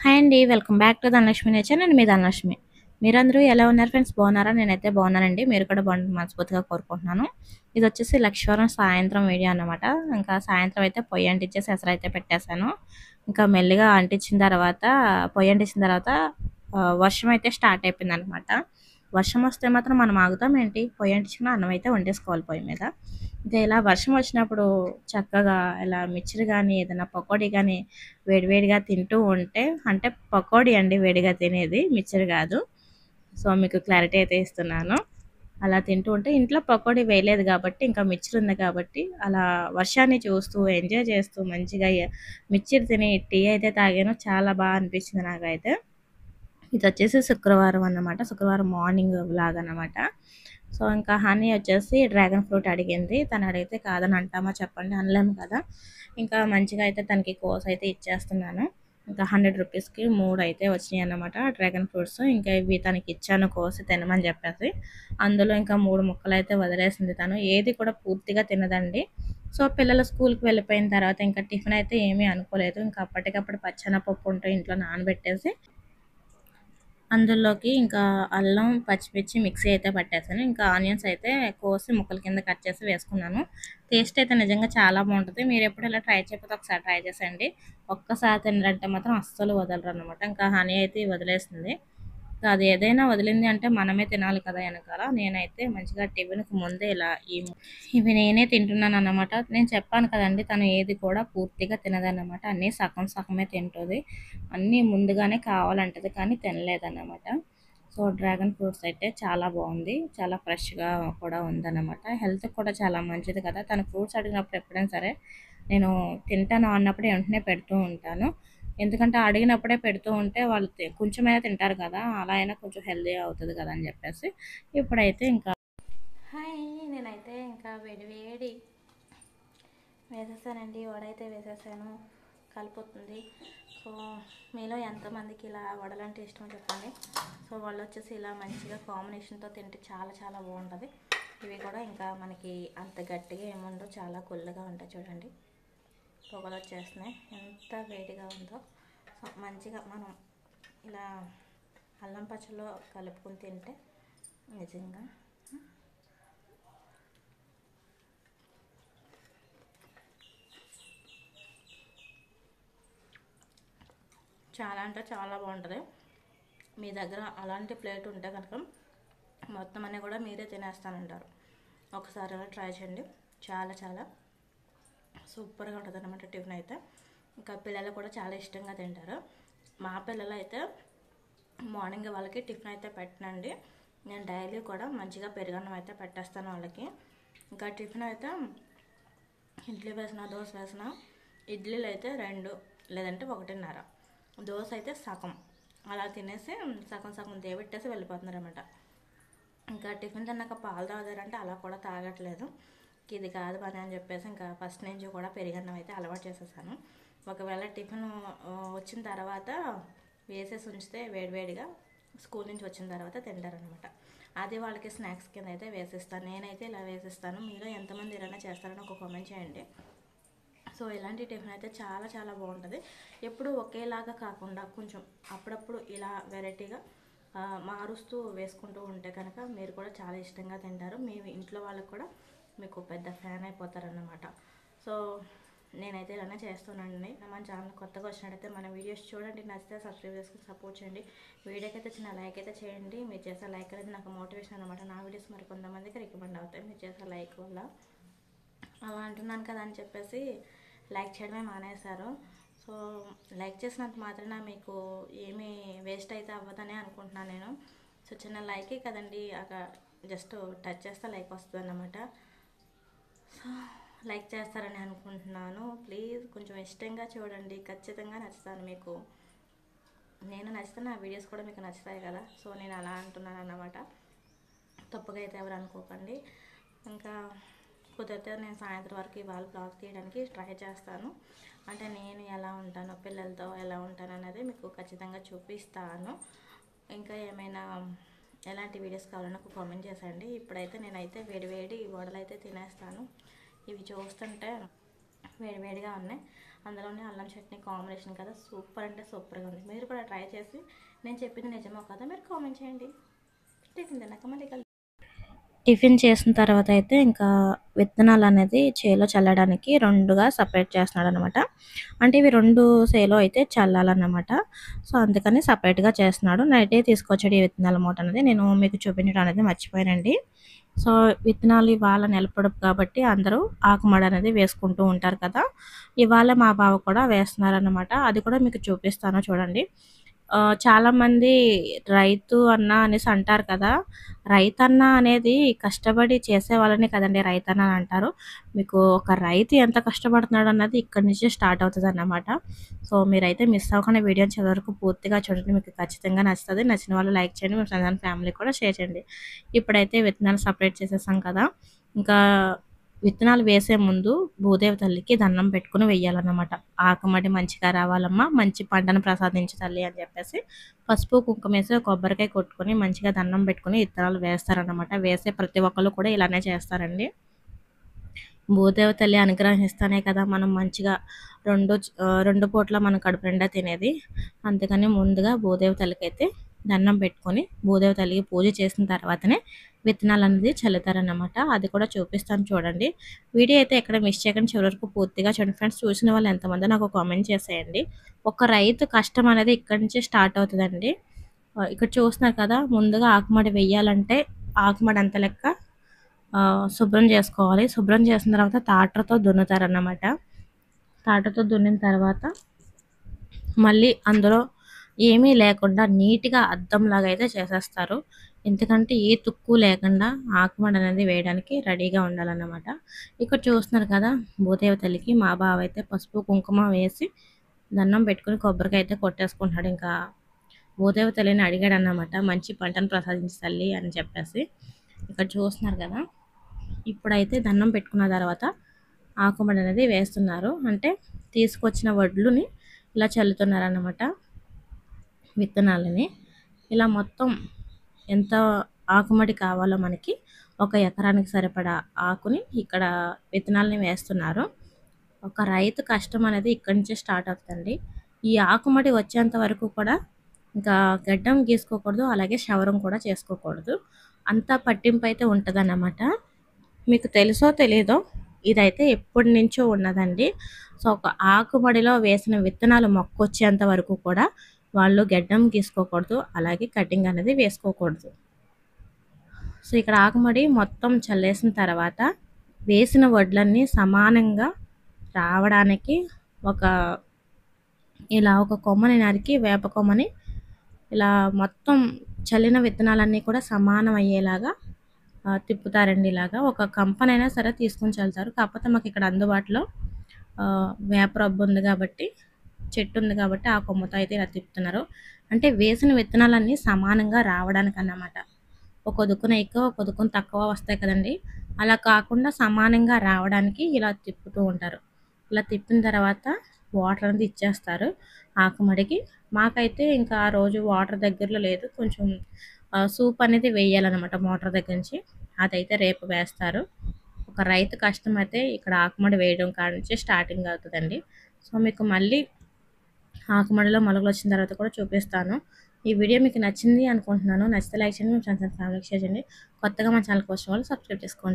Hi అండి. Welcome back to Dhanalakshmi nature. నేను మీ ధనలక్ష్మి. మీరందరూ ఎలా ఉన్నారు ఫ్రెండ్స్? బాగున్నారా? నేనైతే బాగున్నానండి. మీరు కూడా బాగుంటుంది మనస్ఫూర్తిగా కోరుకుంటున్నాను. ఇది వచ్చేసి లక్ష్మీవారం సాయంత్రం వీడియో అన్నమాట. ఇంకా సాయంత్రం అయితే పొయ్యి అంటించేసి ఎసరైతే పెట్టేశాను. ఇంకా మెల్లిగా అంటించిన తర్వాత పొయ్యి అంటించిన తర్వాత వర్షం అయితే స్టార్ట్ అయిపోయిందనమాట. వర్షం వస్తే మాత్రం మనం ఆగుతాం ఏంటి? పొయ్యి అంటించుకుని అన్నం అయితే వండేసుకోవాలి పొయ్యి మీద. ఇంకా ఇలా వర్షం వచ్చినప్పుడు చక్కగా ఇలా మిక్చర్ కానీ ఏదైనా పకోడీ కానీ వేడివేడిగా తింటూ ఉంటే, అంటే పకోడీ అండి వేడిగా తినేది, మిక్చర్ కాదు. సో మీకు క్లారిటీ అయితే ఇస్తున్నాను. అలా తింటూ ఉంటే ఇంట్లో పకోడీ వేయలేదు కాబట్టి ఇంకా మిక్చర్ ఉంది కాబట్టి అలా వర్షాన్ని చూస్తూ ఎంజాయ్ చేస్తూ మంచిగా మిక్చర్ తిని టీ అయితే తాగాను. చాలా బాగా అనిపించింది నాకైతే. ఇది వచ్చేసి శుక్రవారం అన్నమాట. శుక్రవారం మార్నింగ్ వ్లాగ్ అన్నమాట. సో ఇంకా హనీ వచ్చేసి డ్రాగన్ ఫ్రూట్ అడిగింది. తను అడిగితే కాదని అంటామా చెప్పండి? అనలేము కదా. ఇంకా మంచిగా అయితే తనకి కోస్ అయితే ఇచ్చేస్తున్నాను. ఇంకా 100 రూపీస్కి 3 అయితే వచ్చినాయి అన్నమాట డ్రాగన్ ఫ్రూట్స్. ఇంకా ఇవి తనకి ఇచ్చాను కోసి తినమని చెప్పేసి. అందులో ఇంకా 3 ముక్కలు అయితే వదిలేసింది తను. ఏది కూడా పూర్తిగా తినదండి. సో పిల్లలు స్కూల్కి వెళ్ళిపోయిన తర్వాత ఇంకా టిఫిన్ అయితే ఏమీ అనుకోలేదు. ఇంకా అప్పటికప్పుడు పచ్చెనపప్పు ఉంటే ఇంట్లో నానబెట్టేసి అందులోకి ఇంకా అల్లం, పచ్చిమిర్చి మిక్సీ అయితే పట్టేసాను. ఇంకా ఆనియన్స్ అయితే కోసి ముక్కల కింద కట్ చేసి వేసుకున్నాను. టేస్ట్ అయితే నిజంగా చాలా బాగుంటుంది. మీరు ఎప్పుడు ఇలా ట్రై చేయకపోతే ఒకసారి ట్రై చేసేయండి. ఒక్కసారి తినరంటే మాత్రం అస్సలు వదలరు అనమాట. ఇంకా హనీ అయితే వదిలేసింది. అది ఏదైనా వదిలింది అంటే మనమే తినాలి కదా వెనకాల. నేనైతే మంచిగా టిఫిన్కి ముందే ఇలా ఇవి నేనే తింటున్నాను అన్నమాట. నేను చెప్పాను కదండి, తను ఏది కూడా పూర్తిగా తినదన్నమాట. అన్నీ సగం సగమే తింటుంది. అన్నీ ముందుగానే కావాలంటది కానీ తినలేదన్నమాట. సో డ్రాగన్ ఫ్రూట్స్ అయితే చాలా బాగుంది. చాలా ఫ్రెష్గా కూడా ఉందన్నమాట. హెల్త్కి కూడా చాలా మంచిది కదా. తను ఫ్రూట్స్ అడిగినప్పుడు ఎప్పుడైనా సరే నేను తింటాను అన్నప్పుడే వెంటనే పెడుతూ ఉంటాను. ఎందుకంటే అడిగినప్పుడే పెడుతూ ఉంటే వాళ్ళు కొంచెమైనా తింటారు కదా. అలా అయినా కొంచెం హెల్తీ అవుతుంది కదా అని చెప్పేసి ఇప్పుడైతే ఇంకా హాయ్, నేనైతే ఇంకా వేడి వేడి వేసేసానండి. వడైతే వేసేసాను, కలిపోతుంది. సో మీలో ఎంతమందికి ఇలా వడలంటే ఇష్టమో చెప్పండి. సో వాళ్ళు వచ్చేసి ఇలా మంచిగా కాంబినేషన్తో తింటే చాలా చాలా బాగుంటుంది. ఇవి కూడా ఇంకా మనకి అంత గట్టిగా ఏముండో, చాలా కుళ్ళగా ఉంటాయి చూడండి. పొగలు వచ్చేస్తున్నాయి, ఎంత వేడిగా ఉందో. సో మంచిగా మనం ఇలా అల్లం పచ్చలో కలుపుకొని తింటే నిజంగా చాలా అంటే చాలా బాగుంటుంది. మీ దగ్గర అలాంటి ప్లేట్ ఉంటే కనుక మొత్తం అన్నీ కూడా మీరే తినేస్తానంటారు. ఒకసారి అలా ట్రై చేయండి. చాలా చాలా సూపర్గా ఉంటుంది అన్నమాట టిఫిన్ అయితే. ఇంకా పిల్లలు కూడా చాలా ఇష్టంగా తింటారు. మా పిల్లలు అయితే మార్నింగ్ వాళ్ళకి టిఫిన్ అయితే పెట్టనండి. నేను డైలీ కూడా మంచిగా పెరుగన్నం అయితే పెట్టేస్తాను వాళ్ళకి. ఇంకా టిఫిన్ అయితే ఇడ్లీ వేసిన, దోశ వేసిన, ఇడ్లీలు అయితే 2 లేదంటే 1.5, దోశ అయితే సగం అలా తినేసి సగం సగం దేబెట్టేసి వెళ్ళిపోతున్నారు అనమాట. ఇంకా టిఫిన్ తిన్నాక పాలు తాగారంటే అలా కూడా తాగట్లేదు. ఇది కాదు పని అని చెప్పేసి ఇంకా ఫస్ట్ నుంచి కూడా పెరుగన్నం అయితే అలవాటు చేసేసాను. ఒకవేళ టిఫిన్ వచ్చిన తర్వాత వేసేసి ఉంచితే వేడివేడిగా స్కూల్ నుంచి వచ్చిన తర్వాత తింటారనమాట. అది వాళ్ళకి స్నాక్స్ కింద అయితే వేసిస్తాను. నేనైతే ఇలా వేసిస్తాను. మీలో ఎంతమంది ఇలానే చేస్తారని ఒక కామెంట్ చేయండి. సో ఇలాంటి టిఫిన్ అయితే చాలా చాలా బాగుంటుంది. ఎప్పుడు ఒకేలాగా కాకుండా కొంచెం అప్పుడప్పుడు ఇలా వెరైటీగా మారుస్తూ వేసుకుంటూ ఉంటే కనుక మీరు కూడా చాలా ఇష్టంగా తింటారు. మీ ఇంట్లో వాళ్ళకు కూడా మీకు పెద్ద ఫ్యాన్ అయిపోతారన్నమాట. సో నేనైతే ఇలానే చేస్తున్నానండి. మన ఛానల్ కొత్తగా వచ్చినట్టయితే మన వీడియోస్ చూడండి, నచ్చితే సబ్స్క్రైబ్ చేసుకుని సపోర్ట్ చేయండి. వీడియోకి అయితే చిన్న లైక్ అయితే చేయండి. మీరు చేసే లైక్ అనేది నాకు మోటివేషన్ అనమాట. నా వీడియోస్ మరి కొంతమందికి రికమెండ్ అవుతాయి మీరు చేసే లైక్ వల్ల. అలా అంటున్నాను కదా అని చెప్పేసి లైక్ చేయడమే మానేశారు. సో లైక్ చేసినంత మాత్రాన మీకు ఏమీ వేస్ట్ అయితే అవ్వదని అనుకుంటున్నాను నేను. సో చిన్న లైకే కదండి, అక్కడ జస్ట్ టచ్ చేస్తే లైక్ వస్తుంది అన్నమాట. సో లైక్ చేస్తారని అనుకుంటున్నాను. ప్లీజ్ కొంచెం ఇష్టంగా చూడండి, ఖచ్చితంగా నచ్చుతాను మీకు. నేను నచ్చితే నా వీడియోస్ కూడా మీకు నచ్చుతాయి కదా. సో నేను అలా అంటున్నాను అన్నమాట. తప్పుగా అయితే ఎవరు అనుకోకండి. ఇంకా కుదిరితే నేను సాయంత్రం వరకు ఇవాళ బ్లాగ్ తీయడానికి ట్రై చేస్తాను. అంటే నేను ఎలా ఉంటానో, పిల్లలతో ఎలా ఉంటాను అనేది మీకు ఖచ్చితంగా చూపిస్తాను. ఇంకా ఏమైనా ఎలాంటి వీడియోస్ కావాలన్నా ఒక కామెంట్ చేసేయండి. ఇప్పుడైతే నేనైతే వేడివేడి వడలు అయితే తినేస్తాను. ఇవి చూస్తుంటే వేడివేడిగా ఉన్నాయి. అందులోనే అల్లం చట్నీ కాంబినేషన్ కదా, సూపర్ అంటే సూపర్గా ఉంది. మీరు కూడా ట్రై చేసి నేను చెప్పింది నిజమో కదా మీరు కామెంట్ చేయండి. టిఫిన్ తిన్నాక మళ్ళీ టిఫిన్ చేసిన తర్వాత అయితే ఇంకా విత్తనాలు అనేది చేలో చల్లడానికి రెండుగా సపరేట్ చేస్తున్నాడు అనమాట. అంటే ఇవి రెండు చేలో అయితే చల్లాలన్నమాట. సో అందుకని సపరేట్గా చేస్తున్నాడు. నైటే తీసుకొచ్చాడు ఈ విత్తనాల మూట అనేది. నేను మీకు చూపించడం అనేది మర్చిపోయానండి. సో విత్తనాలు ఇవాళ నిలపడపు కాబట్టి అందరూ ఆకుమడ అనేది వేసుకుంటూ ఉంటారు కదా. ఇవాళ మా బావ కూడా వేస్తున్నారన్నమాట. అది కూడా మీకు చూపిస్తాను చూడండి. చాలామంది రైతు అన్న అనేసి అంటారు కదా. రైతన్న అనేది కష్టపడి చేసే వాళ్ళని కదండి రైతన్న అని అంటారు. మీకు ఒక రైతు ఎంత కష్టపడుతున్నాడు అన్నది ఇక్కడి నుంచి స్టార్ట్ అవుతుంది అన్నమాట. సో మీరైతే మిస్ అవ్వకుండా వీడియోని చివరి వరకు పూర్తిగా చూడండి. మీకు ఖచ్చితంగా నచ్చుతుంది. నచ్చిన వాళ్ళు లైక్ చేయండి. మీ ఫ్రెండ్స్ అండ్ ఫ్యామిలీ కూడా షేర్ చేయండి. ఇప్పుడైతే విత్తనాలు సపరేట్ చేసేసాం కదా. ఇంకా విత్తనాలు వేసే ముందు భూదేవి తల్లికి దండం పెట్టుకుని వెయ్యాలన్నమాట. ఆకుమడి మంచిగా రావాలమ్మా, మంచి పంటను ప్రసాదించు తల్లి అని చెప్పేసి పసుపు కుంకుమ వేసి కొబ్బరికాయ కొట్టుకొని మంచిగా దండం పెట్టుకుని విత్తనాలు వేస్తారన్నమాట. వేసే ప్రతి ఒక్కళ్ళు కూడా ఇలానే చేస్తారండి. భూదేవి తల్లి అనుగ్రహిస్తానే కదా మనం మంచిగా రెండు పూట్ల మనం కడుపు నిండా తినేది. అందుకని ముందుగా భూదేవి తల్లికి అయితే దండం పెట్టుకొని భూదేవి తల్లికి పూజ చేసిన తర్వాతనే విత్తనాలు అనేది చల్లుతారన్నమాట. అది కూడా చూపిస్తాను చూడండి. వీడియో అయితే ఎక్కడ మిస్ చేయకుండా చివరి వరకు పూర్తిగా చూడండి ఫ్రెండ్స్. చూసిన వాళ్ళు ఎంతమంది నాకు కామెంట్ చేసేయండి. ఒక రైతు కష్టం అనేది ఇక్కడి నుంచి స్టార్ట్ అవుతుందండి. ఇక్కడ చూస్తున్నారు కదా, ముందుగా ఆకుమడి వెయ్యాలంటే ఆకుమడి అంత లెక్క శుభ్రం చేసుకోవాలి. శుభ్రం చేసిన తర్వాత తాటరతో దున్నుతారన్నమాట. తాటతో దున్నిన తర్వాత మళ్ళీ అందులో ఏమీ లేకుండా నీట్గా అద్దంలాగా అయితే చేసేస్తారు. ఎందుకంటే ఏ తుక్కు లేకుండా ఆకుమడి అనేది వేయడానికి రెడీగా ఉండాలన్నమాట. ఇక్కడ చూస్తున్నారు కదా, భూదేవి తల్లికి మా బావ అయితే పసుపు కుంకుమ వేసి దండం పెట్టుకుని కొబ్బరికాయ అయితే కొట్టేసుకుంటున్నాడు. ఇంకా భూదేవి తల్లిని అడిగాడు అన్నమాట, మంచి పంటను ప్రసాదించు తల్లి అని చెప్పేసి. ఇక్కడ చూస్తున్నారు కదా, ఇప్పుడైతే దండం పెట్టుకున్న తర్వాత ఆకుమడి అనేది వేస్తున్నారు. అంటే తీసుకొచ్చిన వడ్లుని ఇలా చల్లుతున్నారన్నమాట. విత్తనాలని ఇలా మొత్తం ఎంత ఆకుమడి కావాలో మనకి ఒక ఎకరానికి సరిపడా ఆకుని ఇక్కడ విత్తనాలని వేస్తున్నారు. ఒక రైతు కష్టం అనేది ఇక్కడి నుంచే స్టార్ట్ అవుతుందండి. ఈ ఆకుమడి వచ్చేంత వరకు కూడా ఇంకా గడ్డం గీసుకోకూడదు, అలాగే క్షవరం కూడా చేసుకోకూడదు. అంతా పట్టింపు అయితే ఉంటుందన్నమాట. మీకు తెలుసో తెలీదో ఇదైతే ఎప్పటి నుంచో ఉన్నదండి. సో ఒక ఆకుమడిలో వేసిన విత్తనాలు మొక్కొచ్చేంత వరకు కూడా వాళ్ళు గడ్డం గీసుకోకూడదు, అలాగే కటింగ్ అనేది వేసుకోకూడదు. సో ఇక్కడ ఆకుమడి మొత్తం చల్లేసిన తర్వాత వేసిన వడ్లన్నీ సమానంగా రావడానికి ఇలా ఒక కొమ్మని నరికి, వేప కొమ్మని ఇలా మొత్తం చల్లిన విత్తనాలన్నీ కూడా సమానం అయ్యేలాగా తిప్పుతారండి. ఇలాగా ఒక కంపనైనా సరే తీసుకొని చల్లుతారు. కాకపోతే మాకు ఇక్కడ అందుబాటులో వేప రబ్బు ఉంది కాబట్టి, చెట్టు ఉంది కాబట్టి ఆ కొమ్మతో అయితే ఇలా తిప్పుతున్నారు. అంటే వేసిన విత్తనాలన్నీ సమానంగా రావడానికి అన్నమాట. ఒక దుక్కున ఎక్కువ, ఒక దుక్కున తక్కువ వస్తాయి కదండి. అలా కాకుండా సమానంగా రావడానికి ఇలా తిప్పుతూ ఉంటారు. ఇలా తిప్పిన తర్వాత వాటర్ అనేది ఇచ్చేస్తారు ఆకుమడికి. మాకైతే ఇంకా ఆ రోజు వాటర్ దగ్గరలో లేదు. కొంచెం సూప్ అనేది వేయాలన్నమాట మోటార్ దగ్గర నుంచి. అదైతే రేపు వేస్తారు. ఒక రైతు కష్టం అయితే ఇక్కడ ఆకుమడి వేయడం కాడ నుంచి స్టార్టింగ్ అవుతుందండి. సో మీకు మళ్ళీ ఆకుమడిలో మొలకలు వచ్చిన తర్వాత కూడా చూపిస్తాను. ఈ వీడియో మీకు నచ్చింది అనుకుంటున్నాను. నచ్చితే లైక్ చేయండి, మీ ఫ్రెండ్స్ అండ్ ఫ్యామిలీకి షేర్ చేయండి. కొత్తగా మన ఛానల్కి వచ్చిన వాళ్ళు సబ్స్క్రైబ్ చేసుకోండి.